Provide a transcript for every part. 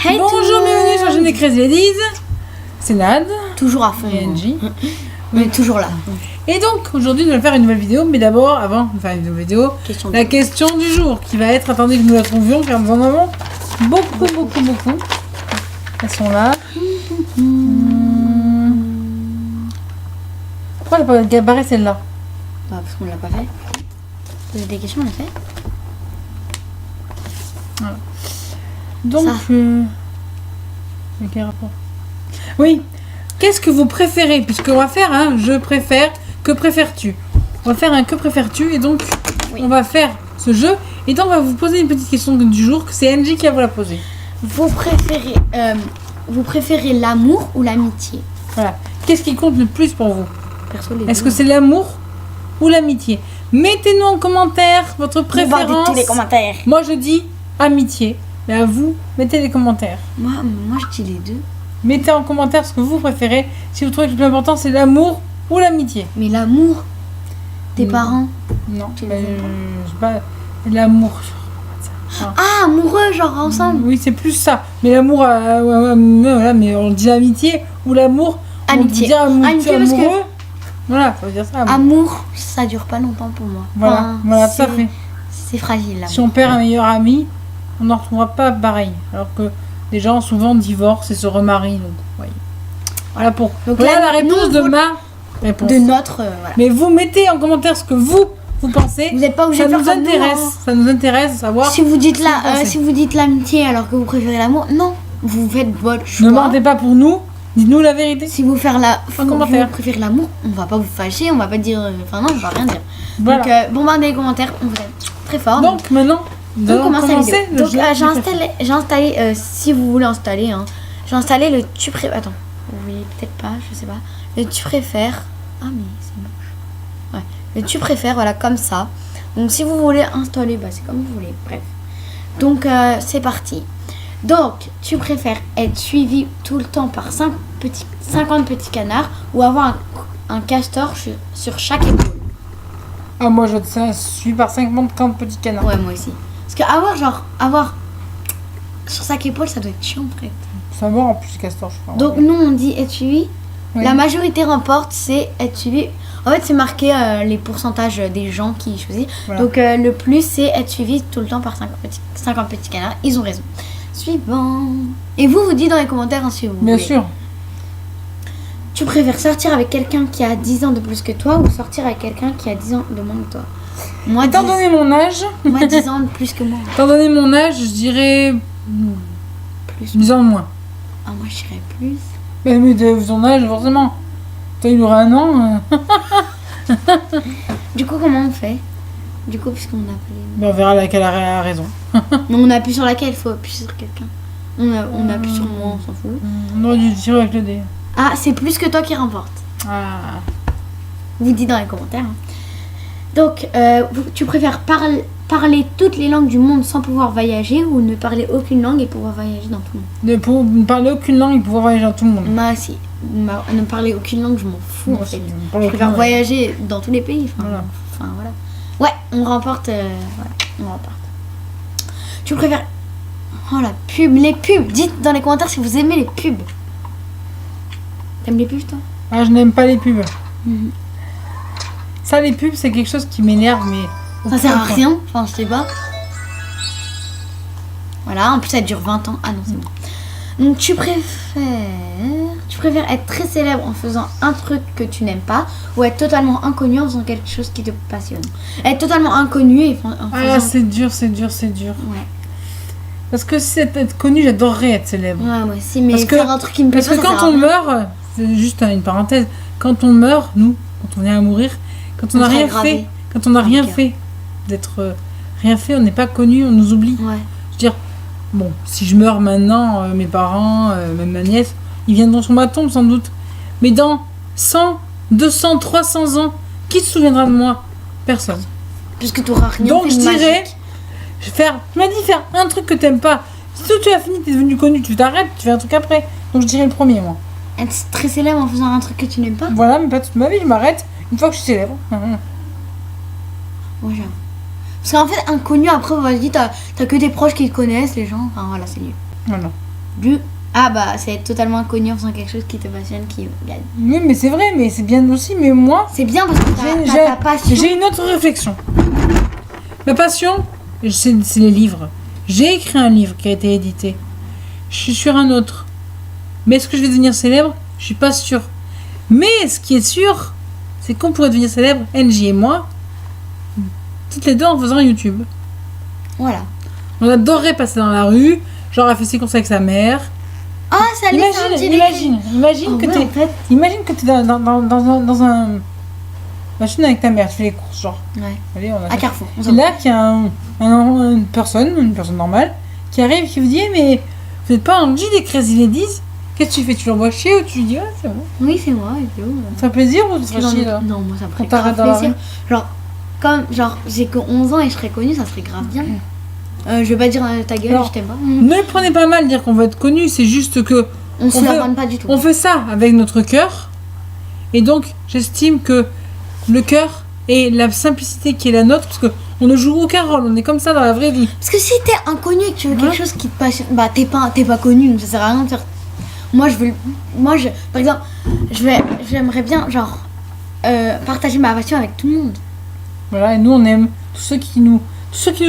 Hey Bonjour, bienvenue sur la chaîne des Crazy Ladies. C'est Nad. Toujours à fond. Et Angie. Mais toujours là. Et donc, aujourd'hui, nous allons faire une nouvelle vidéo. Mais d'abord, avant de faire une nouvelle vidéo, la question du jour qui va être, attendez que nous la trouvions, car nous en avons beaucoup. Elles sont là. Pourquoi elle n'a pas gabarré celle-là? Bah, parce qu'on l'a pas fait. Vous avez des questions, on l'a fait. Voilà. Donc, Ça. mais quel rapport? Oui. Qu'est-ce que vous préférez? Puisqu'on va faire un je préfère, que préfères-tu? On va faire un que préfères-tu et donc on va faire ce jeu et donc on va vous poser une petite question du jour que c'est Angie qui va vous la poser. Vous préférez l'amour ou l'amitié? Voilà. Qu'est-ce qui compte le plus pour vous? Perso, les Est-ce deux. que c'est l'amour ou l'amitié? Mettez-nous en commentaire votre On va préférence. dire tous les commentaires. Moi je dis amitié, mais à vous, mettez les commentaires. Moi, je dis les deux. Mettez en commentaire ce que vous préférez. Si vous trouvez que le plus important c'est l'amour ou l'amitié. Mais l'amour, tes Non. parents. Non, Tu mais les aimes je sais pas. L'amour. Ah, amoureux, genre ensemble. Oui, c'est plus ça. Mais l'amour, voilà, mais on dit amitié ou l'amour. Amitié. On dit Amitié parce que- amoureux. Voilà, ça veut dire ça. Amour, ça dure pas longtemps pour moi. Voilà, Enfin, voilà, tout à c'est- fait. C'est fragile là. Si on perd un meilleur ami, on n'en retrouvera pas pareil. Alors que les gens souvent divorcent et se remarient. Donc, voyez. Voilà pour. Donc voilà là, la réponse nous, de ma réponse. De notre. Voilà. Mais vous mettez en commentaire ce que vous pensez. Vous n'êtes pas obligé Ça de nous faire comme nous, intéresse. hein. Ça nous intéresse de savoir. Si vous dites ce que vous pensez. si vous dites l'amitié alors que vous préférez l'amour, non, vous faites votre choix. Ne mentez pas pour nous. Dites-nous la vérité. Si vous faire En commentaire. vous préférez l'amour, on va pas vous fâcher, on va pas dire, enfin non, on va rien dire. Voilà. Donc bombardez les commentaires, on vous aime très fort. Donc maintenant, nous on allons commence la commencer vidéo. le Donc jeu. j'ai installé, si vous voulez installer, hein, j'ai installé le tu préfères. Attends, oui peut-être pas, je sais pas. Le tu préfères. Ah mais c'est moche. Ouais. Le tu préfères, voilà comme ça. Donc si vous voulez installer, bah c'est comme vous voulez. Bref. Donc c'est parti. Donc, tu préfères être suivi tout le temps par 50 petits canards ou avoir un castor sur chaque épaule? Ah, moi je suis par 50 petits canards. Ouais, moi aussi. Parce que avoir sur chaque épaule, ça doit être chiant, en fait. Ça mort en plus, castor, je crois. Donc, nous, on dit être suivi. Oui. La majorité remporte, c'est être suivi. En fait, c'est marqué les pourcentages des gens qui choisissent. Voilà. Donc, le plus, c'est être suivi tout le temps par 50 petits canards. Ils ont raison. Suivant. Et vous dites dans les commentaires hein, si vous Bien voulez. sûr. Tu préfères sortir avec quelqu'un qui a 10 ans de plus que toi ou sortir avec quelqu'un qui a 10 ans de moins que toi? Moi, Étant donné mon âge, moi 10 ans de plus que moi. étant donné mon âge, je dirais Plus. 10 ans de moins. Ah, moi je dirais plus. Mais de son âge, forcément. Toi, il aurait un an. Du coup, comment on fait? Du coup, puisqu'on a appelé. Mais on verra laquelle a raison. Mais on appuie sur laquelle? Il faut appuyer sur quelqu'un. On appuie sur moi, on s'en fout. On aurait dû tirer avec le dé. Ah, c'est plus que toi qui remporte. Ah. Vous dites dans les commentaires. hein. Donc, tu préfères parler toutes les langues du monde sans pouvoir voyager ou ne parler aucune langue et pouvoir voyager dans tout le monde? Pour ne parler aucune langue et pouvoir voyager dans tout le monde. Moi aussi. Ne parler aucune langue, je m'en fous Moi en aussi, fait. je ne parle Je aucune préfère langue. voyager dans tous les pays. Voilà. Voilà. Ouais, on remporte. Voilà, on remporte. Tu préfères. Oh la pub, les pubs. Dites dans les commentaires si vous aimez les pubs. T'aimes les pubs toi? Ah, je n'aime pas les pubs. Mhm. Ça, les pubs, c'est quelque chose qui m'énerve, mais. Ça sert à rien. Enfin, je sais pas. Voilà, en plus ça dure 20 ans. Ah non, c'est bon. Donc tu préfères être très célèbre en faisant un truc que tu n'aimes pas ou être totalement inconnu en faisant quelque chose qui te passionne? Être totalement inconnu et en Ah, faisant... c'est dur. Ouais. Parce que si c'était être connu, j'adorerais être célèbre. Ouais, moi aussi, mais Parce que- faire un truc qui me plaît Parce pas, que ça sert quand à on rien. meurt, c'est juste une parenthèse, quand on meurt, nous, quand on est à mourir, quand on On n'a sera rien gravé fait, quand on n'a dans rien le cœur. fait, rien fait, on n'est pas connu, on nous oublie. Ouais. Je veux dire, bon, si je meurs maintenant, mes parents, même ma nièce, ils viendront sur ma tombe sans doute. Mais dans 100, 200, 300 ans, qui se souviendra de moi? Personne. Puisque tu n'auras rien Donc fait je de dirais, magique. tu m'as dit faire un truc que t'aimes pas. Si toi tu as fini, t'es devenu connu, tu t'arrêtes, tu fais un truc après. Donc je dirais le premier, moi. Être très célèbre en faisant un truc que tu n'aimes pas. Voilà, mais pas toute ma vie, je m'arrête une fois que je suis célèbre. Ouais, j'avoue. Parce qu'en fait, inconnu, après, vas-y, t'as que tes proches qui te connaissent, les gens. Enfin, voilà, c'est mieux. Voilà. Ah bah, c'est être totalement inconnu en faisant quelque chose qui te passionne qui gagne. Oui, mais c'est vrai, mais c'est bien aussi. Mais moi, C'est bien parce que t'as ta passion. j'ai une autre réflexion. Ma passion, c'est les livres. J'ai écrit un livre qui a été édité. Je suis sur un autre. Mais est-ce que je vais devenir célèbre? Je suis pas sûre. Mais ce qui est sûr, c'est qu'on pourrait devenir célèbre, NJ et moi, toutes les deux en faisant YouTube. Voilà. On adorerait passer dans la rue, genre elle fait ses courses avec sa mère. Ah, ça allait faire un petit Imagine que t'es dans un machine avec ta mère, tu fais les courses, genre. Ouais. Allez, on a À Carrefour. Et là, qu'il y a une personne normale, qui arrive, qui vous dit, mais vous n'êtes pas Angie des Crazy Ladies? Qu'est-ce que tu fais? Tu l'envoies chier ou tu lui dis, ah, c'est bon? Oui, c'est moi. Et tout. Ça fait plaisir ou tu te fais chier, là? Non, moi ça me ferait On t'arrête grave dans la plaisir. Genre, j'ai que 11 ans et je serais connue, ça serait grave bien. Je vais pas dire ta gueule, Alors, je t'aime pas. Ne le prenez pas mal dire qu'on va être connu, c'est juste que On se la vanne pas du tout. on fait ça avec notre cœur. Et donc, j'estime que le cœur et la simplicité qui est la nôtre, parce qu'on ne joue aucun rôle, on est comme ça dans la vraie vie. Parce que si t'es inconnu et que tu veux quelque chose qui te passionne, bah t'es pas connu, donc ça sert à rien de faire. Par exemple, j'aimerais bien, genre, partager ma passion avec tout le monde. Voilà, et nous on aime tous ceux qui nous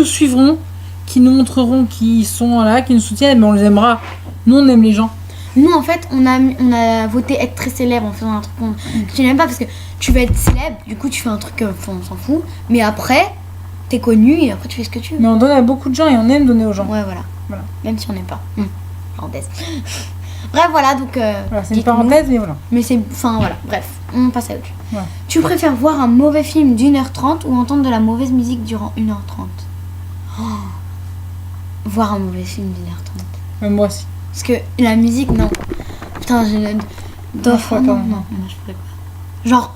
suivront, qui nous montreront qu'ils sont là, qui nous soutiennent, mais on les aimera. Nous on aime les gens. Nous, en fait, on a voté être très célèbre en faisant un truc que tu n'aimes pas parce que tu veux être célèbre, du coup tu fais un truc on s'en fout, mais après t'es connu et après tu fais ce que tu veux. Mais on donne à beaucoup de gens et on aime donner aux gens. Ouais, voilà. Même si on n'aime pas. Parenthèse. Bref, voilà, donc. Voilà, c'est une parenthèse, mais voilà. Mais c'est. Enfin, voilà, bref, on passe à autre chose. Ouais. Tu préfères voir un mauvais film d'1h30 ou entendre de la mauvaise musique durant 1h30? Voir un mauvais film d'1h30. Même moi aussi. Parce que la musique, non. Putain, Non, je pourrais pas. Non, je pourrais pas. Genre,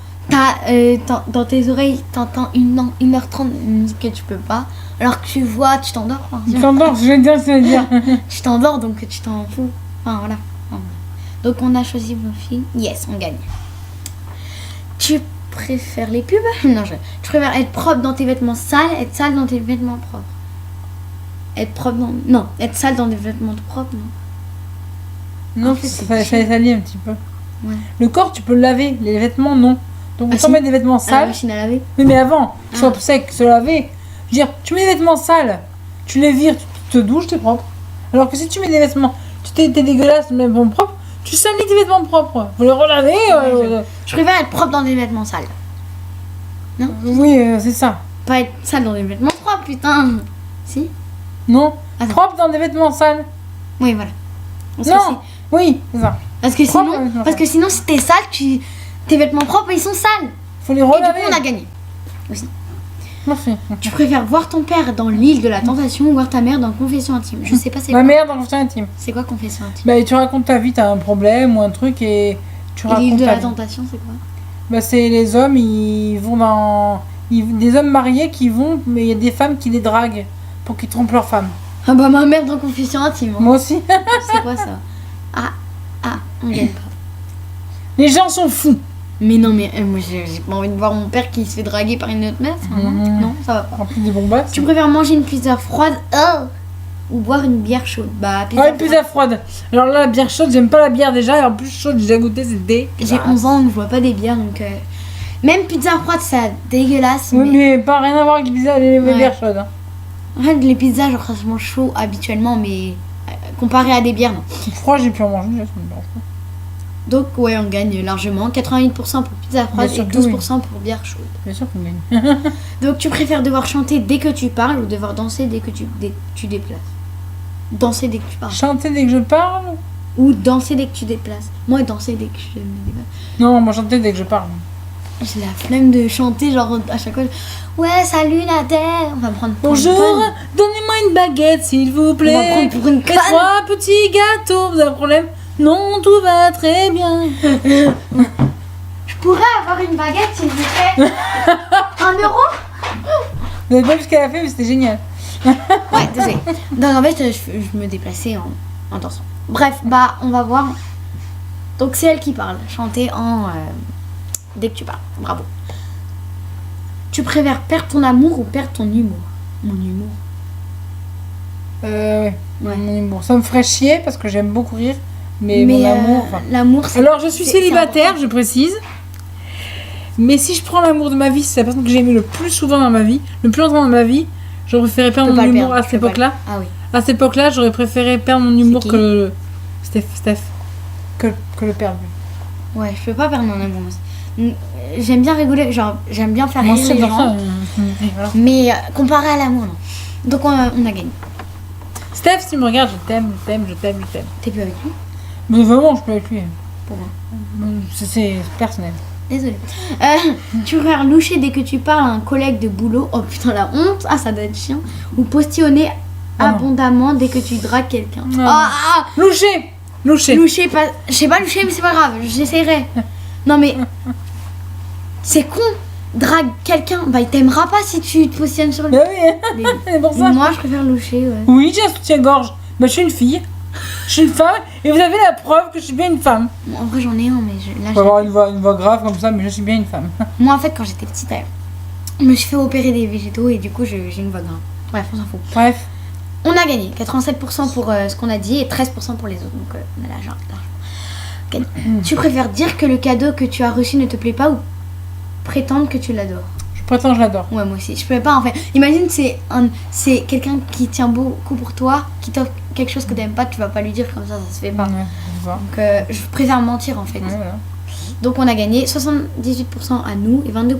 dans tes oreilles, t'entends 1h30 de musique que tu peux pas. Alors que tu vois, tu t'endors. Tu t'endors, je vais dire, c'est dire. Tu t'endors, donc tu t'en fous. Enfin, voilà. Donc, on a choisi vos films. Yes, on gagne. Tu préfères les pubs? Non, tu préfères être propre dans tes vêtements sales, être sale dans tes vêtements propres? Être propre dans... Non, être sale dans des vêtements propres, non. Non, En fait, ça salit un petit peu. Ouais. Le corps, tu peux le laver, les vêtements, non. Donc, autant mettre des vêtements À la sales. machine à laver? Oui, mais avant, soit sec, se laver. Je veux dire, tu mets des vêtements sales, tu les vires, tu te douches, t'es propre. Alors que si tu mets des vêtements, t'es dégueulasse, mais bon propre, tu salis tes vêtements propres. Faut les relaver. Je préfère être propre dans des vêtements sales. Non? Oui, c'est ça. Pas être sale dans des vêtements propres, putain. Si? Non. Attends. Propre dans des vêtements sales. Oui, voilà. Non. Oui, c'est ça. Parce que Propre dans des sinon, vêtements parce que sinon, si t'es sale, tes vêtements propres, ils sont sales. Faut les Et du coup, relaver. on a gagné. Aussi. Merci. Tu préfères voir ton père dans l'île de la tentation ou voir ta mère dans Confession intime? Je sais pas c'est Ma quoi. mère dans l'entretien intime. C'est quoi Confession intime? Bah, tu racontes ta vie, t'as un problème ou un truc et tu Et l'île racontes de ta la vie. tentation, c'est quoi? Bah, c'est les hommes, ils vont dans... Des hommes mariés qui vont, mais il y a des femmes qui les draguent pour qu'ils trompent leur femme. Ah bah ma mère dans Confession intime. Hein. Moi aussi. C'est quoi ça? On gagne pas. Les gens sont fous. Mais non, mais moi j'ai pas envie de voir mon père qui se fait draguer par une autre meuf. Non, ça va pas. En plus des bombasses. Tu préfères manger une pizza froide ou boire une bière chaude? Bah, pizza Ouais, froide. pizza froide. Alors là, la bière chaude, j'aime pas la bière déjà. Et en plus, chaude, j'ai déjà goûté, c'est dégueulasse. J'ai 11 ans donc je vois pas des bières donc. Même pizza froide, c'est dégueulasse. Oui, mais... mais pas rien à voir avec les pizzas, les bières chaudes. Hein. En fait, les pizzas, genre ça se mange chaud habituellement, mais comparé à des bières, non. Froid, j'ai pu en manger, ça me dérange pas. Donc, ouais, on gagne largement. 88% pour pizza froide Bien sûr et que 12% pour bière chaude. Bien sûr qu'on gagne. Donc, tu préfères devoir chanter dès que tu parles ou devoir danser dès que tu déplaces? Danser dès que tu parles. Chanter dès que je parle? Ou danser dès que tu déplaces. Moi, danser dès que je me déplace. Non, moi chanter dès que je parle. J'ai la flemme de chanter, genre à chaque fois. Ouais, salut la terre. On va me prendre pour Bonjour, une conne. donnez-moi une baguette s'il vous plaît. On va prendre pour une Et conne. 3 petits gâteaux, vous avez un problème? Non, tout va très bien. Je pourrais avoir une baguette s'il vous plaît. 1 euro? Vous avez pas vu ce qu'elle a fait, mais c'était génial. Ouais, désolé. Donc en fait, je me déplaçais en dansant. Bref, bah on va voir. Donc c'est elle qui parle. Chanter dès que tu parles. Bravo. Tu préfères perdre ton amour ou perdre ton humour? Mon humour. Ouais. Ouais. Mon humour. Ça me ferait chier parce que j'aime beaucoup rire. Mais mon amour. Enfin. l'amour, c'est... Alors, je suis c'est célibataire, important. je précise. Mais si je prends l'amour de ma vie, c'est la personne que j'ai aimée le plus souvent dans ma vie, le plus longtemps dans ma vie, j'aurais préféré perdre Tu peux mon pas le humour perdre, à tu cette peux pas époque-là. Ah oui. À cette époque-là, j'aurais préféré perdre mon humour qui que le. Steph. Que le perdre. Ouais, je peux pas perdre mon amour aussi. J'aime bien rigoler, genre, j'aime bien faire Moi rire aussi, les dans gens. ça. Voilà. Mais comparé à l'amour, non. Donc on a gagné. Steph, si tu me regardes, je t'aime. T'es plus avec lui? Mais vraiment, je peux avec lui. Pourquoi? C'est personnel. Désolée. Tu préfères loucher dès que tu parles à un collègue de boulot. Oh putain, la honte. Ah, ça doit être chiant. Ou postillonner Ah non. abondamment dès que tu dragues quelqu'un. Non. Ah, Loucher. loucher, pas... Je sais pas loucher, mais c'est pas grave. J'essaierai. Non, mais... C'est con. Drague quelqu'un. Bah, il t'aimera pas si tu te positionnes sur lui. Bah oui, c'est pour ça. Moi, je préfère loucher, ouais. Oui, j'ai un soutien-gorge. Bah, je suis une fille. Je suis une femme. Et vous avez la preuve que je suis bien une femme. Bon, en vrai, j'en ai un, mais là, Je peux avoir une voix grave comme ça, mais je suis bien une femme. moi, en fait, quand j'étais petite, je me suis fait opérer des végétaux et du coup, j'ai une voix grave. Bref, on s'en fout. Bref. On a gagné 87% pour ce qu'on a dit et 13% pour les autres. Donc, on a l'argent. Ok. Tu préfères dire que le cadeau que tu as reçu ne te plaît pas ou prétendre que tu l'adores? Je prétends que je l'adore. Ouais, moi aussi. Je peux pas en fait. Imagine, c'est quelqu'un qui tient beaucoup pour toi, qui t'offre quelque chose que t'aimes pas, tu vas pas lui dire comme ça se fait pas. Ouais, je vois. Donc, je préfère mentir en fait. Ouais, voilà. Donc on a gagné 78% à nous et 22%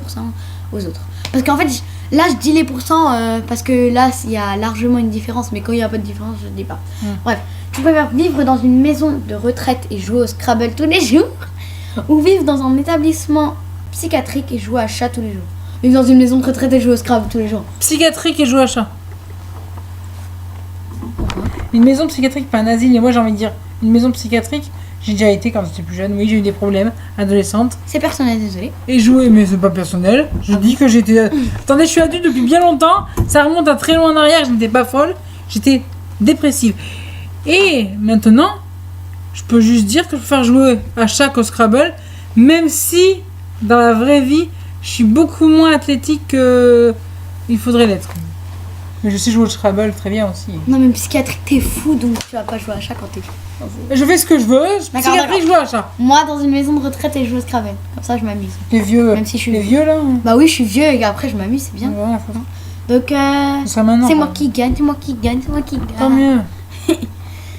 aux autres. Parce qu'en fait, là je dis les pourcents parce que là il y a largement une différence, mais quand il n'y a pas de différence, je ne dis pas. Bref, tu préfères vivre dans une maison de retraite et jouer au Scrabble tous les jours ou vivre dans un établissement psychiatrique et jouer à chat tous les jours? Vivre dans une maison de retraite et jouer au Scrabble tous les jours. Psychiatrique et jouer à chat. Une maison psychiatrique, pas un asile. Et moi, j'ai envie de dire, une maison psychiatrique, j'ai déjà été quand j'étais plus jeune. Oui, j'ai eu des problèmes, adolescente. C'est personnel, désolé. Et jouer, mais c'est pas personnel. Je dis que j'étais. Attendez, je suis adulte depuis bien longtemps. Ça remonte à très loin en arrière. Je n'étais pas folle. J'étais dépressive. Et maintenant, je peux juste dire que je préfère jouer à chat qu'au Scrabble. Même si, dans la vraie vie, je suis beaucoup moins athlétique que il faudrait l'être. Mais je sais jouer au Scrabble très bien aussi. Non, mais psychiatrique, t'es fou, donc tu vas pas jouer à chat quand t'es fou. Je fais ce que je veux. Psychiatrique, je joue à chat. Moi, dans une maison de retraite et je joue au Scrabble. Comme ça, je m'amuse. Les vieux. Même si je suis les vieux là. Bah oui, je suis vieux et après, je m'amuse, c'est bien. Ouais, faut... Donc, Ça sera maintenant. c'est quoi. moi qui gagne, c'est moi qui gagne, c'est moi qui gagne. Tant mieux.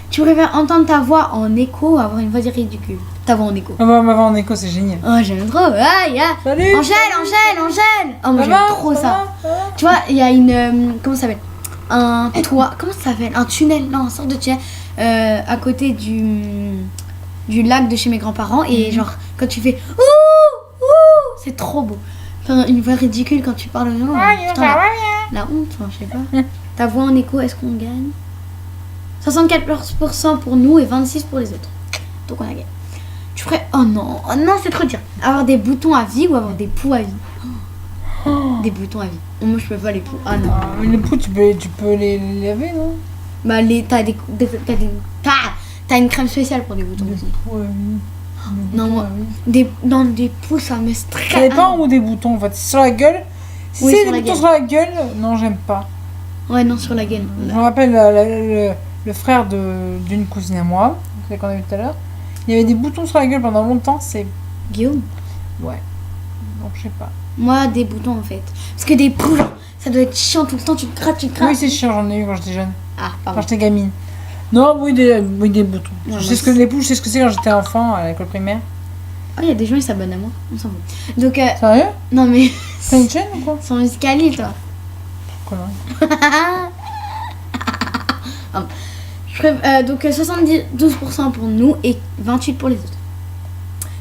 Tu préfères entendre ta voix en écho ou avoir une voix ridicule? Ta voix en écho. On va en écho, c'est génial. Oh, j'aime trop. Ah, yeah. Salut. Angèle. Oh, moi, Ça j'aime va trop ça. va Tu vois, il y a une. Comment ça s'appelle? Un toit. Comment ça s'appelle? Un tunnel. Non, une sorte de tunnel. À côté du lac de chez mes grands-parents. Et genre, quand tu fais. Ouh, c'est trop beau. Enfin, une voix ridicule quand tu parles aux gens. Putain, la honte, enfin, je sais pas. Ta voix en écho, est-ce qu'on gagne? 64% pour nous et 26% pour les autres. Donc on a gagné. Tu ferais. Oh non, c'est trop dur. Avoir des boutons à vie ou avoir des poux à vie? Des boutons à vie. Moi je peux pas les poux. Ah non. Mais les poux, tu peux les laver, non? Bah t'as une crème spéciale pour des boutons aussi. Ouais. Non, moi, des poux ça me stresse. Ça dépend où des boutons en fait. Si sur la gueule. Si Oui, c'est sur des la boutons gueule. sur la gueule, non, j'aime pas. Ouais, non, sur la gueule. Je me rappelle le frère d'une cousine à moi, celle qu'on a vu tout à l'heure. Il y avait des boutons sur la gueule pendant longtemps, c'est. Guillaume? Ouais. Donc je sais pas. Moi, des boutons en fait. Parce que des poux, genre, ça doit être chiant tout le temps, tu te grattes. Oui, c'est chiant, j'en ai eu quand j'étais jeune. Ah, Quand pardon. j'étais gamine. Non, oui, des boutons. Ouais, je sais moi ce que les poux, je sais ce que c'est quand j'étais enfant à l'école primaire. Ah, il y a des gens, ils s'abonnent à moi. On s'en fout. Donc, Sérieux? non mais. T'as une chaîne ou quoi? Sans musicali, toi. Connerie. Je préfère, donc 72% pour nous et 28% pour les autres.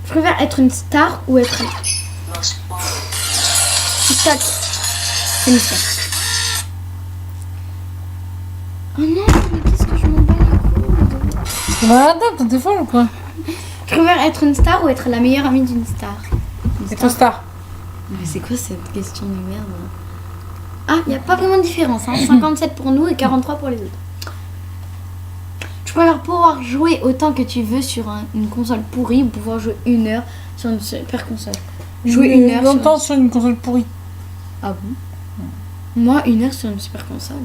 Je préfère être une star ou être... TikTok. C'est mystère. Oh non, mais qu'est-ce que je m'en bats les couilles. Bah attends, t'es folle ou quoi? Je préfère être une star ou être la meilleure amie d'une star? Une Être star. Mais c'est quoi cette question de merde? Ah, il n'y a pas vraiment de différence. Hein. 57 pour nous et 43 pour les autres. Tu préfères pouvoir jouer autant que tu veux sur une console pourrie ou pouvoir jouer 1 heure sur une super console? Jouer 1 heure longtemps sur une console pourrie. Ah bon? Moi, 1 heure sur une super console.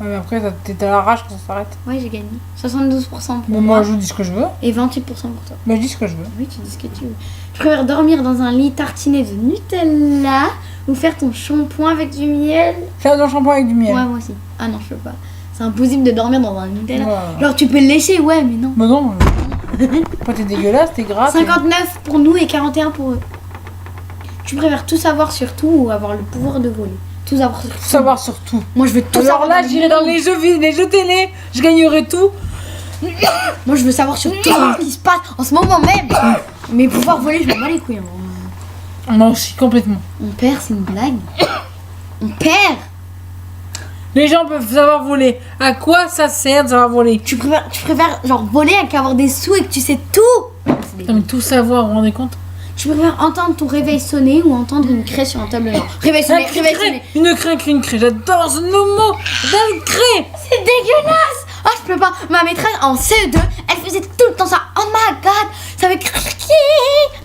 Ouais, mais après, t'es à l'arrache quand ça s'arrête. Ouais, j'ai gagné. 72% pour Mais moi. moi, je dis ce que je veux. Et 28% pour toi. Bah, je dis ce que je veux. Oui, tu dis ce que tu veux. Je préfère dormir dans un lit tartiné de Nutella ou faire ton shampoing avec du miel. Faire un shampoing avec du miel. Ouais, moi aussi. Ah non, je peux pas. C'est impossible de dormir dans un Nutella. Ouais. Genre, tu peux le lécher, ouais, mais non. Bah non. Après, t'es dégueulasse, t'es gras. 59 pour nous et 41 pour eux. Tu préfères tout savoir sur tout ou avoir le pouvoir de voler? Tout savoir sur tout. Tout savoir sur tout. Moi, je veux tout Alors savoir. là, le j'irai dans monde. les jeux télé, je gagnerai tout. Moi, je veux savoir sur tout ce qui se passe en ce moment même. Mais pouvoir voler, je m'en bats les couilles. Hein. Non, aussi, complètement. On perd, c'est une blague. On perd. Les gens peuvent savoir voler. À quoi ça sert de savoir voler? Tu préfères genre voler qu'avoir des sous et que tu sais tout. Non, mais tout savoir, vous vous rendez compte? Tu préfères entendre ton réveil sonner ou entendre une craie sur un tableau noir? Réveil sonner, réveil sonner. Une craie. J'adore ce mot. J'adore une craie. C'est dégueulasse. Ah, je peux pas. Ma maîtresse en CE2, elle faisait tout le temps ça. Oh my god, ça fait craquer.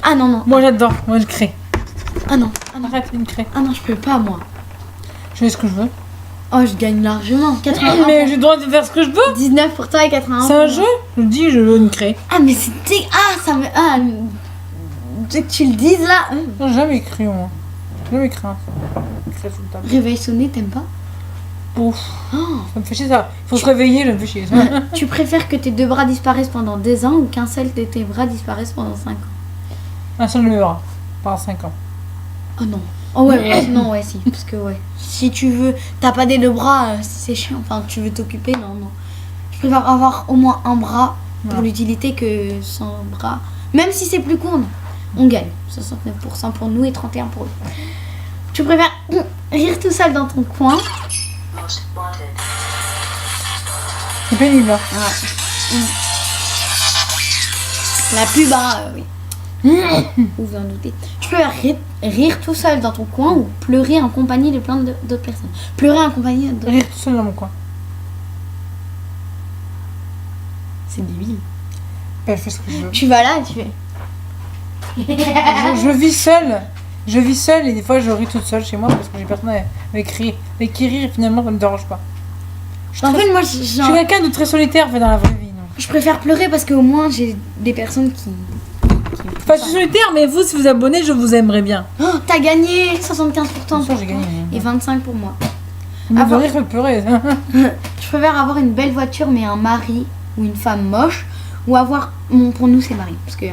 Ah non, non. Moi, j'adore. Moi, une craie. Ah non. Arrête, une craie. Ah non, je peux pas, moi. Je fais ce que je veux. Oh, je gagne largement. 81. Mais j'ai le droit de faire ce que je veux. 19 pour toi et 81. C'est un jeu. Je dis, je veux une craie. Ah, mais c'était. Ah, ça me. Ah, que tu le dises là. Non, j'ai jamais écrit, moi. J'ai jamais écrit une craie sous le table. Réveil sonné, t'aimes pas? Ouf. Oh. Ça me fait chier ça. Il faut se réveiller, ça me fait chier. Tu préfères que tes deux bras disparaissent pendant 2 ans ou qu'un seul de tes bras disparaisse pendant 5 ans? Un seul de mes bras. Pendant 5 ans. Oh non. Oh ouais, non, ouais, si. Parce que ouais. Si tu veux, t'as pas des deux bras, c'est chiant. Enfin, tu veux t'occuper, non, non. Je préfère avoir au moins un bras pour Ouais. l'utilité que sans bras. Même si c'est plus court, non. On gagne. 69% pour nous et 31% pour eux. Tu préfères rire tout seul dans ton coin? C'est pénible, hein. La pub, hein, oui. Vous vous en doutez. Tu préfères rire tout seul dans ton coin ou pleurer en compagnie de plein d'autres personnes? Pleurer en compagnie d'autres. Rire tout seul dans mon coin. C'est débile. Ben, je fais ce que je veux. Tu vas là et tu fais. Je vis seule. Je vis seule et des fois je ris toute seule chez moi parce que j'ai personne avec qui rire. Finalement, ça me dérange pas. En fait, moi, Je suis quelqu'un de très solitaire en fait, dans la vraie vie. Donc. je préfère pleurer parce qu'au moins j'ai des personnes qui. Enfin, je suis solitaire, mais vous, si vous abonnez, je vous aimerais bien. Oh, t'as gagné 75% Bien pour sûr, j'ai toi gagné. et 25 pour moi. Mais Avoir- de rire, pleurer. Je préfère avoir une belle voiture mais un mari ou une femme moche ou avoir. Bon, pour nous, c'est mari parce que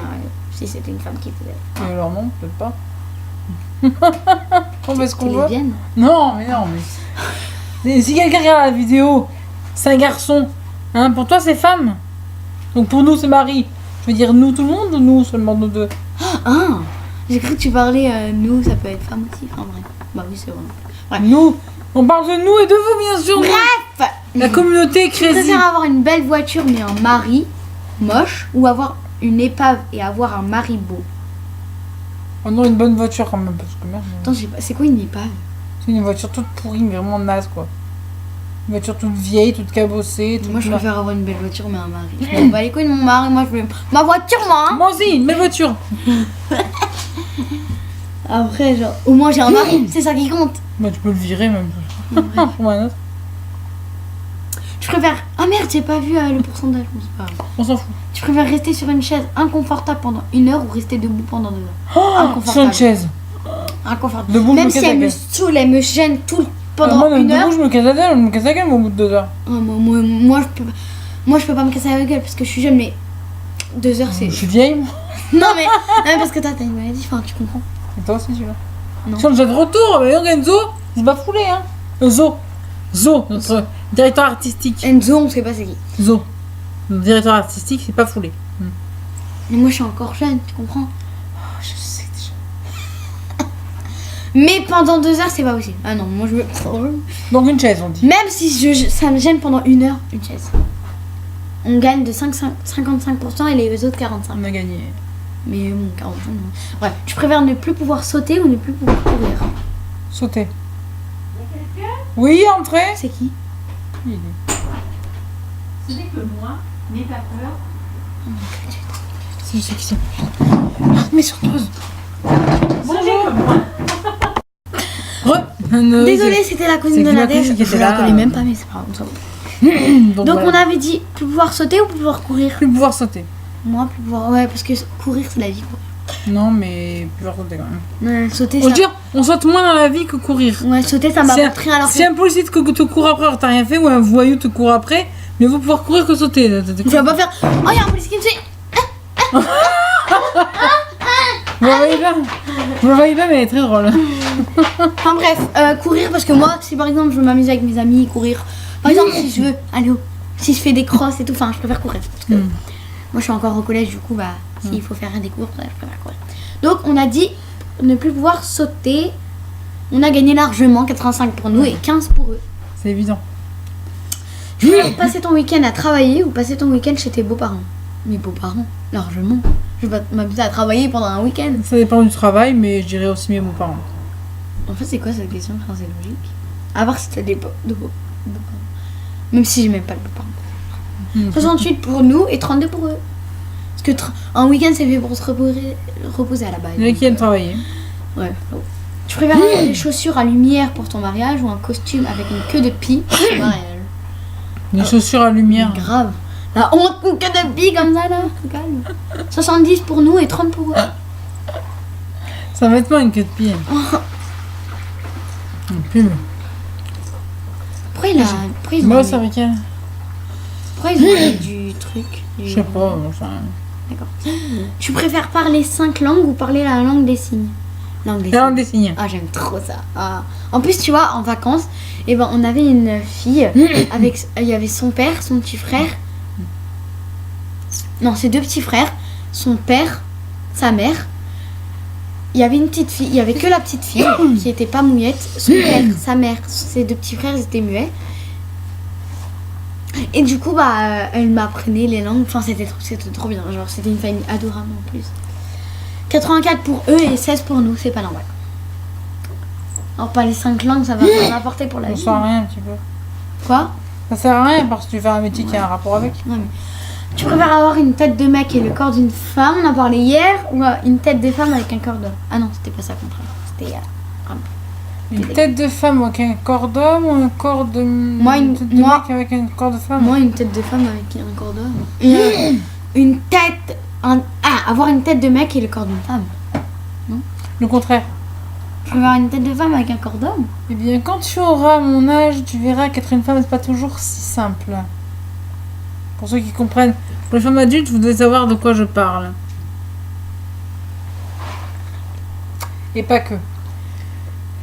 si c'était une femme qui faisait. Alors non, peut-être pas. On fait ce qu'on Qui veut. lesbienne. Non, mais si quelqu'un regarde la vidéo, c'est un garçon. Hein, pour toi, c'est femme. Donc pour nous, c'est mari. Je veux dire nous, tout le monde, ou nous, seulement nous deux? Ah, j'ai cru que tu parlais nous, ça peut être femme aussi. Enfin bref. Bah oui, c'est vrai. Ouais. Nous. On parle de nous et de vous, bien sûr. Bref. La communauté Je crazy. préfère avoir une belle voiture mais un mari moche ou avoir une épave et avoir un mari beau. Oh non, une bonne voiture quand même, parce que merde. Attends, je sais pas, c'est quoi une épave? C'est une voiture toute pourrie, mais vraiment naze, quoi. Une voiture toute vieille, toute cabossée. Toute Moi, je préfère avoir une belle voiture mais un mari. Je m'en bats les couilles de mon mari, moi je veux ma voiture, moi. Hein. Moi aussi, une belle voiture. Après, genre, au moins j'ai un mari, c'est ça qui compte. Bah, tu peux le virer même. Ouais. Pour un autre. Je préfère. Ah merde, j'ai pas vu le pourcentage. Bon, c'est pas grave. On s'en fout. Tu préfères rester sur une chaise inconfortable pendant 1 heure ou rester debout pendant 2 heures? Sur Inconfortable. une chaise. Inconfortable. Debout, je Même me si casse la elle me gueule. saoule, elle me gêne tout pendant Moi, 1 heure. debout, je me casse la gueule, je me casse la gueule, mais au bout de 2 heures. Ah, moi, je peux pas me casser la gueule parce que je suis jeune, mais 2 heures c'est. Je suis vieille, moi. Non, mais parce que toi t'as une maladie, enfin tu comprends. Et toi aussi, tu vois. Non. Ils sont déjà de retour, mais Enzo, il se bat foulé, hein. Zo, notre directeur artistique. Enzo, on sait pas c'est qui. Zo. Notre directeur artistique, c'est pas foulé. Mais moi je suis encore jeune, tu comprends. Oh, je sais déjà. Mais pendant 2 heures c'est pas possible. Ah non, moi je veux. Donc une chaise, on dit. Même si ça me gêne pendant 1 heure, une chaise. On gagne de 55% et les autres 45%. On a gagné. Mais bon, 45%, non. Bref, tu préfères ne plus pouvoir sauter ou ne plus pouvoir courir? Sauter. Oui, entrez. C'est qui? Il est- Ce n'est que moi, n'aie pas peur. Je sais qui c'est. Mais surprise. Ce n'est que moi. Non, Désolée, c'était la cousine c'est de que ma Nadège. cousine qui Je était la là. connais même pas, mais c'est pas grave. on s'en fout. Donc voilà. on avait dit plus pouvoir sauter ou plus pouvoir courir. Plus pouvoir sauter. Moi, plus pouvoir. Ouais, parce que courir, c'est la vie, quoi. Non, mais plus pouvoir sauter quand même. Sauter, On ça. veut dire, on saute moins dans la vie que courir. Ouais, sauter, ça m'apporte rien alors que. Si un policier te court après alors que t'as rien fait, ou un voyou te court après, mieux vaut pouvoir courir que sauter. Tu vas pas faire. Oh, il y a un policier qui me suit. Vous la voyez pas, mais elle est très drôle. Enfin bref, courir parce que moi, si par exemple je veux m'amuser avec mes amis, courir. Par exemple, si je veux, si je fais des crosses et tout, enfin, je préfère courir. Parce que moi, je suis encore au collège, du coup, bah, s'il faut faire des cours, je préfère courir. Donc, on a dit ne plus pouvoir sauter. On a gagné largement, 85 pour nous et 15 pour eux. C'est évident. Tu veux passer ton week-end à travailler ou passer ton week-end chez tes beaux-parents? Mes beaux-parents, largement. Je vais pas m'amuser à travailler pendant un week-end. Ça dépend du travail, mais je dirais aussi mes beaux-parents. En fait, c'est quoi cette question? Enfin, c'est logique. À voir si t'as des beaux-parents. Même si j'ai même pas de beaux-parents. 68 pour nous et 32 pour eux. Parce que un week-end, c'est fait pour se reposer à la base. Il y en a qui aiment travailler. Ouais. Tu préfères des chaussures à lumière pour ton mariage ou un costume avec une queue de pie pour ton mariage? Des chaussures à lumière. Grave. La honte, une queue de pie comme ça là. Calme. 70 pour nous et 30 pour eux. Ça va être pas une queue de pied. Un pull. Pourquoi ils ont Moi, mis- c'est avec elle. pourquoi ils ont mis du truc Je sais pas, enfin. D'accord. Tu préfères parler 5 langues ou parler la langue des signes? Langue des C'est un signes. des signes. Ah, j'aime trop ça. Ah. En plus, tu vois, en vacances, on avait une fille avec. Il y avait son père, son petit frère. Non, ses deux petits frères, son père, sa mère. Il y avait une petite fille, il y avait que la petite fille qui était pas mouillette. Son père, sa mère, ses deux petits frères, ils étaient muets. Et du coup, elle m'apprenait les langues. Enfin, c'était trop bien. Genre, c'était une famille adorable en plus. 84 pour eux et 16 pour nous, c'est pas normal. Alors, pas les 5 langues, ça va rien apporter pour la Ça vie. sert à rien un petit peu. Quoi? Ça sert à rien parce que tu fais un métier qui a un rapport avec. Ouais, mais tu préfères avoir une tête de mec et le corps d'une femme, on en a parlé hier, ou une tête de femme avec un corps d'homme? Ah non, c'était pas ça qu'on parlait. C'était Une tête de femme avec un corps d'homme ou un corps de. Une tête de mec avec un corps de femme? moi, une tête de femme avec un corps d'homme. Une tête. Avoir une tête de mec et le corps d'une femme. Le contraire. Je veux avoir une tête de femme avec un corps d'homme. Eh bien, quand tu auras mon âge, tu verras qu'être une femme, c'est pas toujours si simple. Pour ceux qui comprennent. Pour les femmes adultes, vous devez savoir de quoi je parle. Et pas que.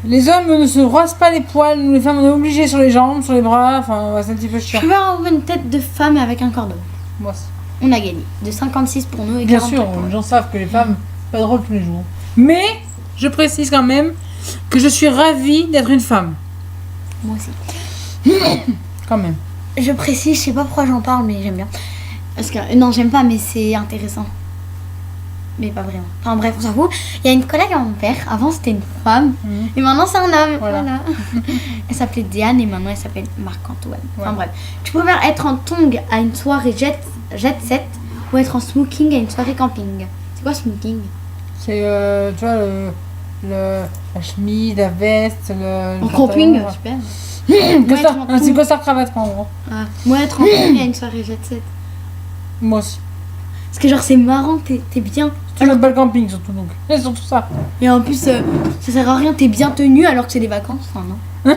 Les hommes ne se rasent pas les poils, nous les femmes on est obligés sur les jambes, sur les bras, enfin c'est un petit peu Je chiant. veux avoir une tête de femme avec un corps d'homme. Moi aussi. On a gagné. De 56 pour nous et Bien 40 sûr, pour eux. les gens savent que les femmes, c'est pas drôle tous les jours. Mais, je précise quand même que je suis ravie d'être une femme. Moi aussi. Quand même. Je précise, je sais pas pourquoi j'en parle, mais j'aime bien. Parce que, non, j'aime pas, mais c'est intéressant. Mais pas vraiment. Enfin bref, on s'en fout. Il y a une collègue à mon père, avant c'était une femme, et maintenant c'est un homme. Voilà. Voilà. Elle s'appelait Diane et maintenant elle s'appelle Marc-Antoine. Enfin Ouais. bref. Tu préfères être en tongs à une soirée jet set ou être en smoking à une soirée camping? C'est quoi smoking? C'est, tu vois, la chemise, la veste, le En pantalon, camping, voilà. super. Costard, Moi, être en c'est tongs- costard cravate en gros. Moi être en tongs à une soirée jet set. Moi aussi. Parce que genre c'est marrant, t'es bien. Tu n'aimes pas le camping surtout donc. C'est surtout ça. Et en plus, ça sert à rien, t'es bien tenu alors que c'est des vacances. Enfin, non.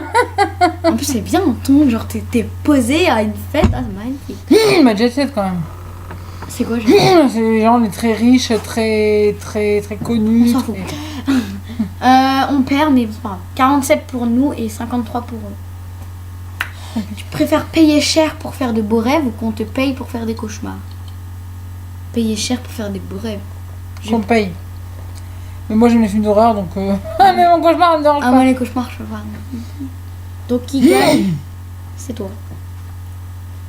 En plus, c'est bien en ton, genre t'es posé à une fête. Ah, c'est magnifique. Ma jet set quand même. C'est quoi, je... C'est les gens les très riches, très connus. On s'en fout. On perd, mais c'est pas grave. 47 pour nous et 53 pour eux. Tu préfères payer cher pour faire de beaux rêves ou qu'on te paye pour faire des cauchemars? Payer cher pour faire des beaux rêves. Qu'on paye. Mais moi j'aime les films d'horreur donc. Ah, mais mon cauchemar ne me dérange Ah, pas. moi, les cauchemars, je peux pas. Donc, qui gagne? C'est toi.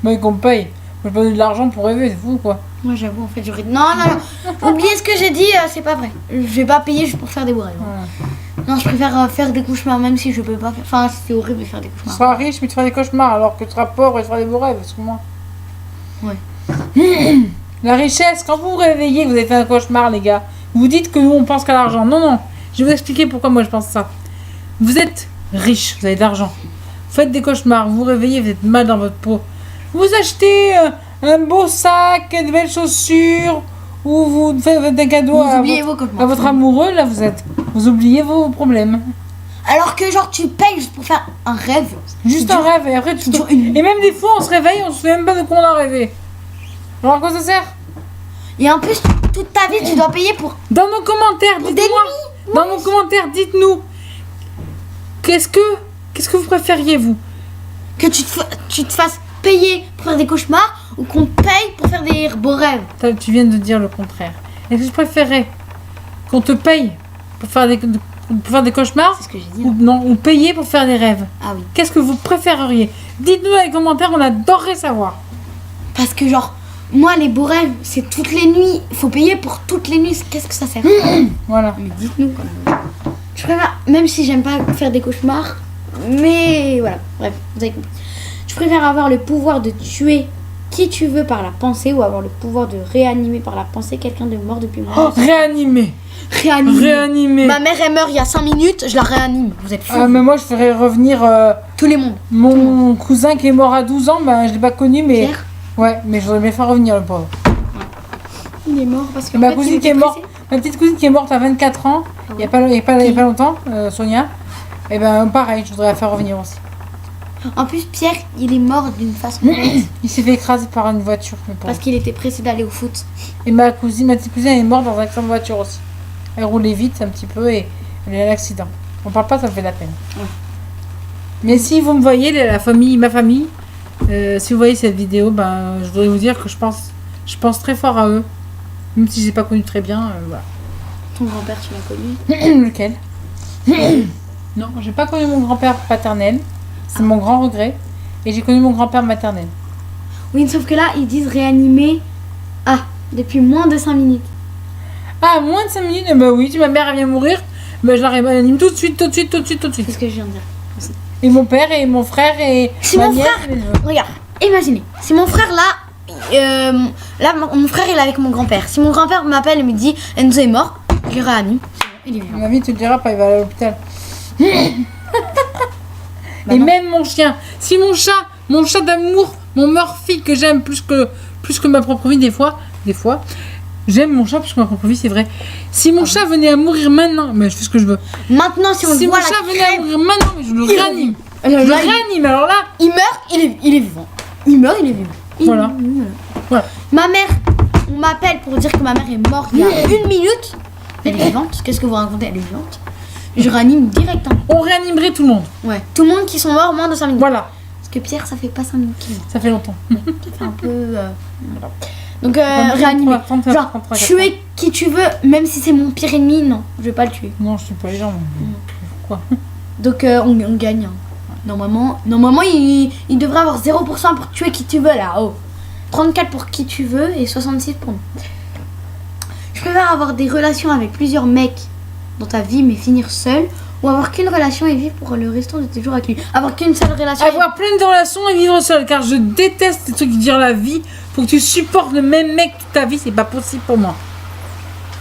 Mais qu'on me paye. Moi, je pas donner de l'argent pour rêver, c'est fou quoi. Moi, j'avoue, en fait, j'aurais. Non. Oubliez ce que j'ai dit, c'est pas vrai. Je vais pas payer juste pour faire des beaux rêves. Voilà. Non, je préfère faire des cauchemars, même si je peux pas faire. Enfin, c'est horrible de faire des Tu cauchemars. seras riche mais tu feras des cauchemars alors que tu seras pauvre et tu feras des beaux rêves, excuse-moi. Ouais. La richesse, quand vous vous réveillez, vous avez fait un cauchemar les gars. Vous dites que nous on pense qu'à l'argent. Non, non. Je vais vous expliquer pourquoi moi je pense ça. Vous êtes riche, vous avez de l'argent. Vous faites des cauchemars, vous vous réveillez, vous êtes mal dans votre peau. Vous achetez un beau sac, de belles chaussures, ou vous faites des cadeaux Vous oubliez vos cauchemars. à votre amoureux, là vous oubliez vos problèmes. Alors que genre tu payes juste pour faire un rêve. Juste un rêve, et après tu dure une Et même des fois on se réveille, on se souvient même pas de quoi on a rêvé. Alors à quoi ça sert? Et en plus, toute ta vie, tu dois payer pour... Dans nos commentaires, Pour dites-moi. Dans nos commentaires, dites-nous. Qu'est-ce que vous préfériez, vous? Que tu te fasses payer pour faire des cauchemars ou qu'on te paye pour faire des beaux rêves. Tu viens de dire le contraire. Est-ce que je préférais qu'on te paye pour faire des cauchemars C'est ce que j'ai dit. ou, non, ou payer pour faire des rêves? Ah oui. Qu'est-ce que vous préféreriez? Dites-nous dans les commentaires, on adorerait savoir. Parce que genre, moi, les beaux rêves, c'est toutes les nuits. Il faut payer pour toutes les nuits. Qu'est-ce que ça sert? Voilà. Mais dites-nous quand même. Je préfère, même si j'aime pas faire des cauchemars, mais voilà, bref, vous avez compris. Je préfère avoir le pouvoir de tuer qui tu veux par la pensée ou avoir le pouvoir de réanimer par la pensée quelqu'un de mort depuis Oh, longtemps. réanimer. Réanimer. Ma mère est morte il y a 5 minutes, je la réanime. Vous êtes fous. Ah, mais moi je ferais revenir Tous les mondes. mon cousin qui est mort à 12 ans, ben je l'ai pas connu, mais. Pierre, Ouais, mais je voudrais bien faire revenir le pauvre. il est mort parce que Ma cousine qui est morte, ma petite cousine qui est morte à 24 ans, il y a pas longtemps, Sonia, et ben pareil, je voudrais la faire revenir aussi. En plus, Pierre, il est mort d'une façon Il s'est fait écraser par une voiture, mais parce qu'il était pressé d'aller au foot. Et ma petite cousine, elle est morte dans un accident de voiture aussi. Elle roulait vite un petit peu et elle a eu un accident. On parle pas, ça me fait de la peine. Ouais. Mais si vous me voyez, ma famille, si vous voyez cette vidéo, ben je voudrais vous dire que je pense très fort à eux, même si je les ai pas connus très bien. Voilà. Ton grand-père, tu l'as connu? Lequel? Non, j'ai pas connu mon grand-père paternel. C'est mon grand regret. Et j'ai connu mon grand-père maternel. Oui, sauf que là, ils disent réanimer depuis moins de 5 minutes. Ah, moins de 5 minutes? Bah oui, si ma mère elle vient mourir, ben je la réanime tout de suite. C'est ce que je viens de dire. Et mon père et mon frère et C'est ma mon nièce frère. et mes neveux. Regarde, imaginez. Si mon frère là, mon frère il est avec mon grand-père. Si mon grand-père m'appelle et me dit Enzo est mort, je le réanime. Il est vivant. Ma vie, tu te diras pas, il va aller à l'hôpital. Bah Et non. même mon chien. Si mon chat d'amour, mon Murphy que j'aime plus que ma propre vie des fois, j'aime mon chat plus que ma propre vie, c'est vrai. Si mon chat venait à mourir maintenant, mais je fais ce que je veux. Maintenant, si on Si le mon voit chat la venait à mourir maintenant, mais je le réanime. Je là, le réanime, alors là. il meurt, il est vivant. Il meurt, il est vivant. Voilà. Voilà. Ma mère, on m'appelle pour dire que ma mère est morte il y a 1 minute. Elle est vivante. Qu'est-ce que vous racontez? Elle est vivante. Je réanime direct. Hein. On réanimerait tout le monde. Ouais. Tout le monde qui sont morts moins de 5 minutes. Voilà. Parce que Pierre, ça fait pas 5 minutes qu'il est mort. Ça fait longtemps. Ça fait un peu. Voilà. Donc, Trente, réanimer. trente, Genre, 33, tuer qui tu veux, même si c'est mon pire ennemi, non, je vais pas le tuer. Non, je suis pas les gens. Pourquoi? Donc, on gagne. Hein. Normalement il devrait avoir 0% pour tuer qui tu veux là. Oh. 34 pour qui tu veux et 66 pour nous. Je préfère avoir des relations avec plusieurs mecs dans ta vie mais finir seul ou avoir qu'une relation et vivre pour le restant de tes jours avec lui. Avoir qu'une seule relation. Avoir plein de relations et vivre seul, car je déteste ces trucs qui durent la vie. Faut que tu supportes le même mec toute ta vie, c'est pas possible pour moi.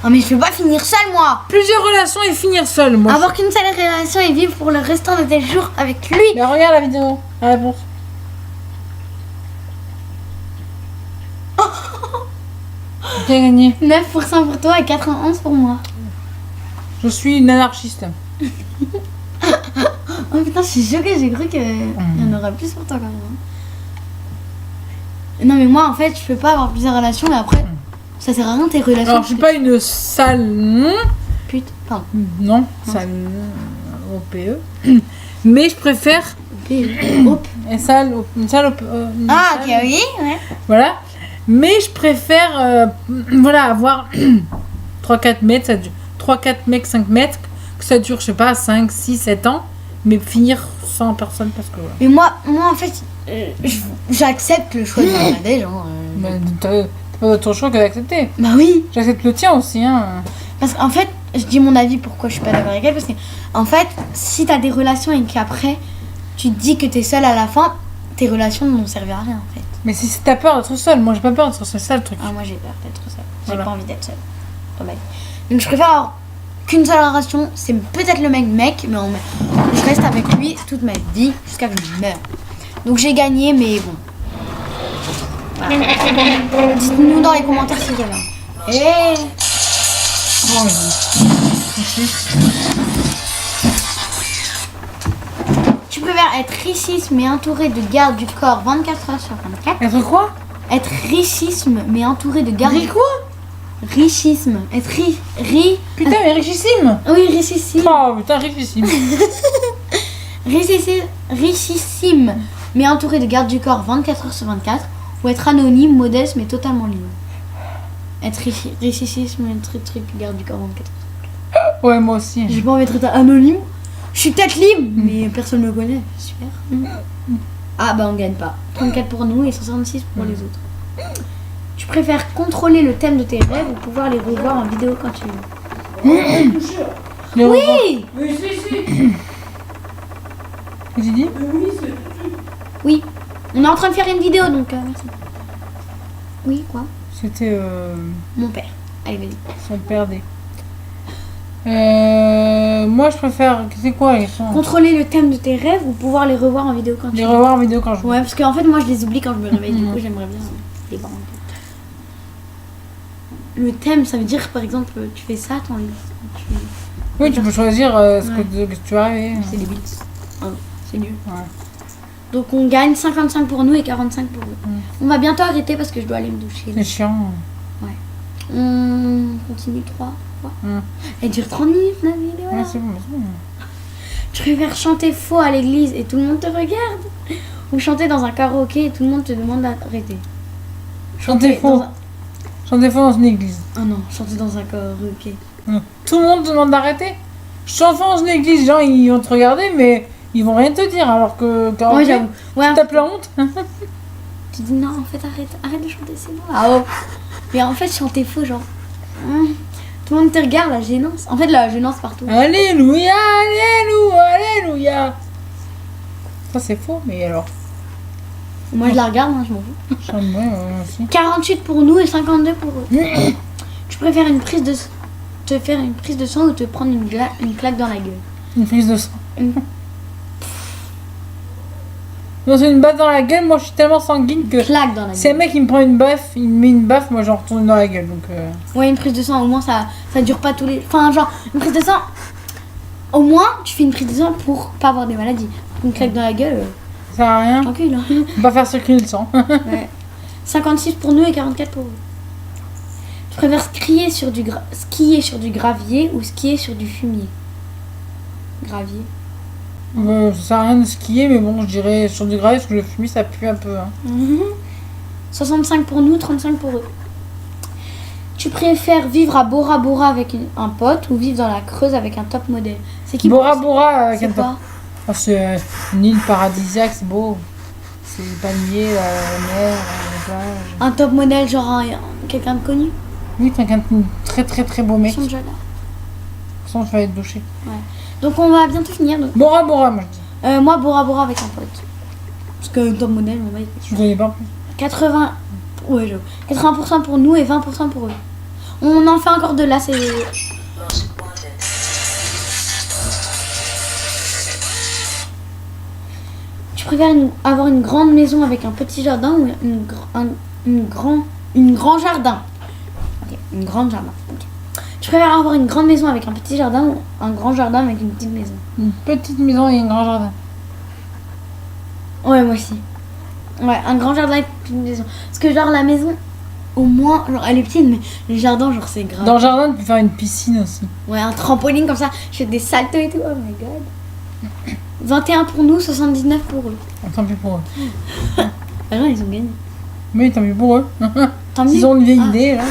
Ah mais je peux pas finir seul moi. Plusieurs relations et finir seul, moi. Avoir qu'une seule relation et vivre pour le restant de tes jours avec lui. Mais regarde la vidéo, la réponse. Qui a gagné? 9% pour toi et 91 pour moi. Je suis une anarchiste. Oh putain, je suis choquée, j'ai cru qu'il y en aurait plus pour toi quand même. hein. Non mais moi en fait, je peux pas avoir plusieurs relations et après, ça sert à rien tes relations. Alors, je suis pas une sale. Pute, pardon. Non, sale. OPE. Mais je préfère. Hop. Une sale. Une sale Ah ok, oui, ouais. Voilà. Mais je préfère voilà, avoir 3-4 mètres, 3-4 mecs, 5 mètres, que ça dure, je sais pas, 5, 6, 7 ans, mais finir sans personne parce que voilà. Mais moi en fait, j'accepte le choix de Bangladesh. Mais t'as pas d'autre choix que d'accepter. Bah oui. J'accepte le tien aussi, hein. Parce qu'en fait, je dis mon avis pourquoi je suis pas d'accord avec elle. Parce que en fait, si t'as des relations et qu'après, tu te dis que t'es seule à la fin, tes relations n'ont servi à rien en fait. Mais si t'as peur d'être seule, moi j'ai pas peur d'être seule, c'est ça le truc. Ah, moi j'ai peur d'être seule. J'ai Voilà. pas envie d'être seule dans ma vie. Donc je préfère avoir qu'une seule relation, c'est peut-être le même mec, mais je reste avec lui toute ma vie jusqu'à ce que je meure. Donc j'ai gagné, mais bon. Voilà. Dites-nous dans les commentaires si vous avez. Et Oh, oui. tu préfères être richissime mais entouré de gardes du corps 24 heures sur 24? Être quoi? Être richissime mais entouré de gardes. Quoi? Richissime. Être Putain, mais richissime! Oui, richissime. Oh putain, richissime! Richissime mais entouré de gardes du corps 24 heures sur 24. Ou être anonyme, modeste mais totalement libre. Être richissime et être truc garde du corps 24 heures. Ouais, moi aussi. J'ai pas envie d'être anonyme. Je suis peut-être libre, mais personne ne me connaît. Super. Ah bah on gagne pas. 34 pour nous et 66 pour les autres. Tu préfères contrôler le thème de tes rêves ou pouvoir les revoir en vidéo quand tu veux? Oui. Oui, si. Qu'est-ce que tu dis? Oui, c'est. Oui. On est en train de faire une vidéo donc merci. Oui, quoi? C'était Mon père. Allez, vas-y. son père des. Moi je préfère. C'est quoi les questions? Contrôler le thème de tes rêves ou pouvoir les revoir en vidéo quand tu Les veux? revoir en vidéo quand je veux. Ouais, parce qu'en fait, moi je les oublie quand je me réveille. Du coup, j'aimerais bien les voir en tête. Le thème, ça veut dire par exemple, tu fais ça, Oui, tu peux choisir ce Ouais. que tu vas rêver. C'est débile. Ah, c'est nul. Ouais. Donc on gagne 55 pour nous et 45 pour eux. On va bientôt arrêter parce que je dois aller me doucher. C'est chiant. On continue 3 fois. Elle dure 30 minutes la vidéo. Ouais, là. c'est bon, c'est bon. Tu préfères chanter faux à l'église et tout le monde te regarde, ou chanter dans un karaoké et tout le monde te demande d'arrêter? Chanter faux. dans un- Chanter faux dans une église. Ah non, chanter dans un karaoké. Tout le monde te demande d'arrêter. Chante dans une église, les gens ils vont te regarder, mais ils vont rien te dire. Alors que Ouais, karaoké, j'avoue. Ouais, t'as la honte. tu dis non, en fait, arrête de chanter, c'est bon. Ah oh. Mais en fait, chanter faux, genre. Tout le monde te regarde, la gênance. En fait, la gênance partout. Alléluia, alléluia, alléluia. Ça c'est faux, mais alors. Moi, je la regarde, moi, je m'en fous. Chante moi aussi. 48 pour nous et 52 pour eux. Tu préfères te faire une prise de sang ou te prendre une claque dans la gueule? Une prise de sang. Une- Non, c'est une baffe dans la gueule, moi je suis tellement sanguine que. Claque dans la Si un gueule. mec il me prend une baffe, il me met une baffe, moi j'en retourne dans la gueule. Donc. Ouais, une prise de sang, au moins, ça dure pas tous les... Enfin, genre, une prise de sang... Au moins, tu fais une prise de sang pour pas avoir des maladies. Une claque dans la gueule, Ça sert à rien. tranquille. Hein. On va faire circuler le sang. Ouais. 56 pour nous et 44 pour eux. Tu préfères skier sur du gravier ou skier sur du fumier? Gravier. Ça sert à rien de skier, mais bon, je dirais sur du gravier parce que le fumier ça pue un peu. Hein. 65 pour nous, 35 pour eux. Tu préfères vivre à Bora Bora avec un pote ou vivre dans la Creuse avec un top modèle? C'est qui Bora Bora avec C'est un quoi? Oh, c'est une île paradisiaque, c'est beau. C'est les palmiers, la mer, la plage. Un top modèle, genre quelqu'un de connu? Oui, t'as un très très très beau Ils mec. sont déjà là. De toute façon, je vais être douché. Donc on va bientôt finir. Donc. Bora Bora, moi je dis. Moi, Bora Bora avec un pote. Parce que top modèle, on va y Je connais pas plus. 80... Ouais, j'avoue. 80% pour nous et 20% pour eux. On en fait encore de là, c'est... Tu préfères avoir une grande maison avec un petit jardin ou une grand jardin? Ok, une grande jardin. Ok. Tu préfères avoir une grande maison avec un petit jardin ou un grand jardin avec une petite maison? Une petite maison et un grand jardin. Ouais, moi aussi. Ouais, un grand jardin avec une petite maison. Parce que genre la maison, au moins, genre elle est petite, mais le jardin, genre c'est grave. Dans le jardin, tu peux faire une piscine aussi. Ouais, un trampoline comme ça, je fais des saltos et tout, oh my god. 21 pour nous, 79 pour eux. Tant pis pour eux. Ah non, ils ont gagné. Mais tant pis pour eux. Tant mieux. Ils ont une vieille Ah. idée là.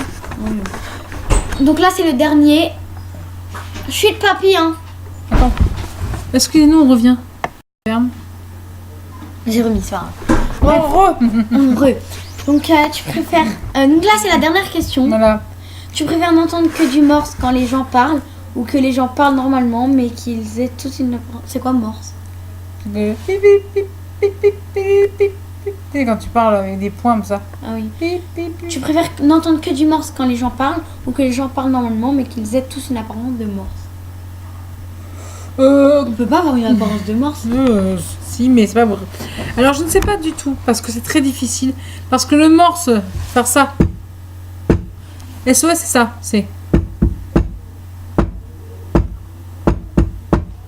Donc là, c'est le dernier. Je suis de papy, hein. Attends. Excusez-nous, on revient. Ferme. J'ai remis ça. Oh, re. Heureux. Donc tu préfères... donc là, c'est la dernière question. Voilà. Tu préfères n'entendre que du morse quand les gens parlent ou que les gens parlent normalement mais qu'ils aient toute une... C'est quoi morse? Le pip, pip, pip, pip, pip, pip, pip, pip. Tu sais, quand tu parles avec des points comme ça. Ah oui. Pip, pip, pip. Tu préfères n'entendre que du morse quand les gens parlent ou que les gens parlent normalement mais qu'ils aient tous une apparence de morse? On peut pas avoir une apparence de morse. Si, mais c'est pas vrai. Alors, je ne sais pas du tout, parce que c'est très difficile. Parce que le morse, faire ça. SOS, c'est ça, c'est.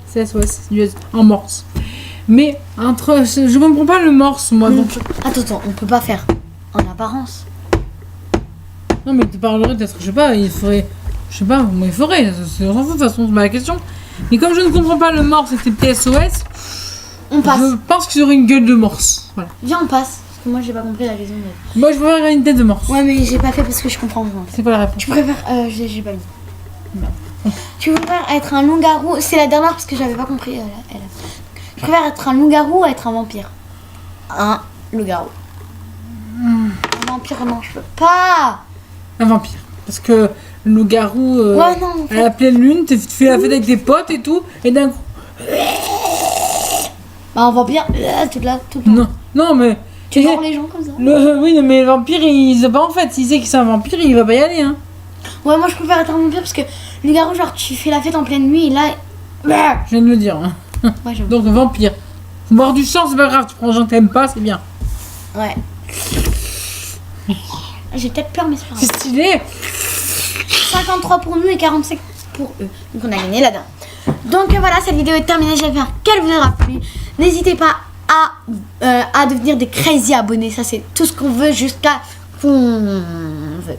C'est SOS, en morse. Mais, je comprends pas le morse, moi. Donc... Attends, on peut pas faire en apparence. Non, mais tu parlerais peut-être, je sais pas, il faudrait. Je sais pas, moi il faudrait, on s'en fout de toute façon, c'est pas la question. Mais comme je ne comprends pas le morse et c'était SOS, On passe. je pense qu'ils auraient une gueule de morse. Voilà. Viens, on passe. Parce que moi, j'ai pas compris la raison. Moi je préfère une tête de morse. Ouais, mais j'ai pas fait parce que je comprends pas. C'est pas la réponse. Tu préfères. J'ai pas mis. Tu préfères être un loup-garou. C'est la dernière parce que j'avais pas compris. Elle. Tu préfères être un loup-garou ou être un vampire? Un loup-garou. Un vampire, non, je peux pas. Un vampire. Parce que le loup-garou, Ouais, non, en fait. à la pleine lune, tu fais la fête avec tes potes et tout, et d'un coup. Bah, un vampire, tout le temps. Non, mais. Tu mords les gens comme ça. Oui, mais le vampire, il sait pas en fait. S'il sait que c'est un vampire, il va pas y aller. Hein. Ouais, moi je préfère être un vampire parce que le loup-garou, genre, tu fais la fête en pleine nuit et là. Je viens de le dire. Hein. Ouais, j'avoue. Donc, vampire. Boire du sang, c'est pas grave. Tu prends des gens que t'aimes pas, c'est bien. Ouais. J'ai peut-être peur, mais c'est pas grave. C'est stylé. 53 pour nous et 45 pour eux. Donc on a gagné là-dedans. Donc voilà, cette vidéo est terminée. J'espère qu'elle vous aura plu. N'hésitez pas à devenir des crazy abonnés. Ça, c'est tout ce qu'on veut jusqu'à qu'on veut.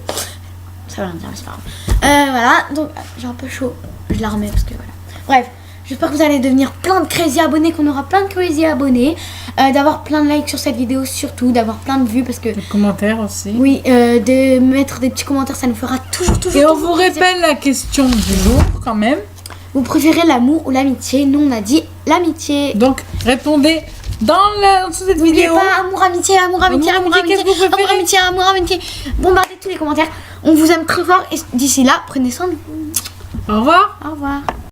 Ça va rien dire, mais c'est pas grave. Voilà, donc j'ai un peu chaud. Je la remets parce que voilà. Bref. J'espère que vous allez devenir plein de crazy abonnés, qu'on aura plein de crazy abonnés, d'avoir plein de likes sur cette vidéo surtout, d'avoir plein de vues parce que... Des commentaires aussi. Oui, de mettre des petits commentaires, ça nous fera toujours Et on vous répète la question du jour quand même. Vous préférez l'amour ou l'amitié? Nous on a dit l'amitié. Donc répondez dans sous cette N'oubliez vidéo. pas amour, amitié, amour, amitié, amour, amitié, qu'est-ce que vous préférez? amour, amitié, amour, amitié. Bombardez tous les commentaires. On vous aime très fort et d'ici là, prenez soin de vous. Au revoir. Au revoir.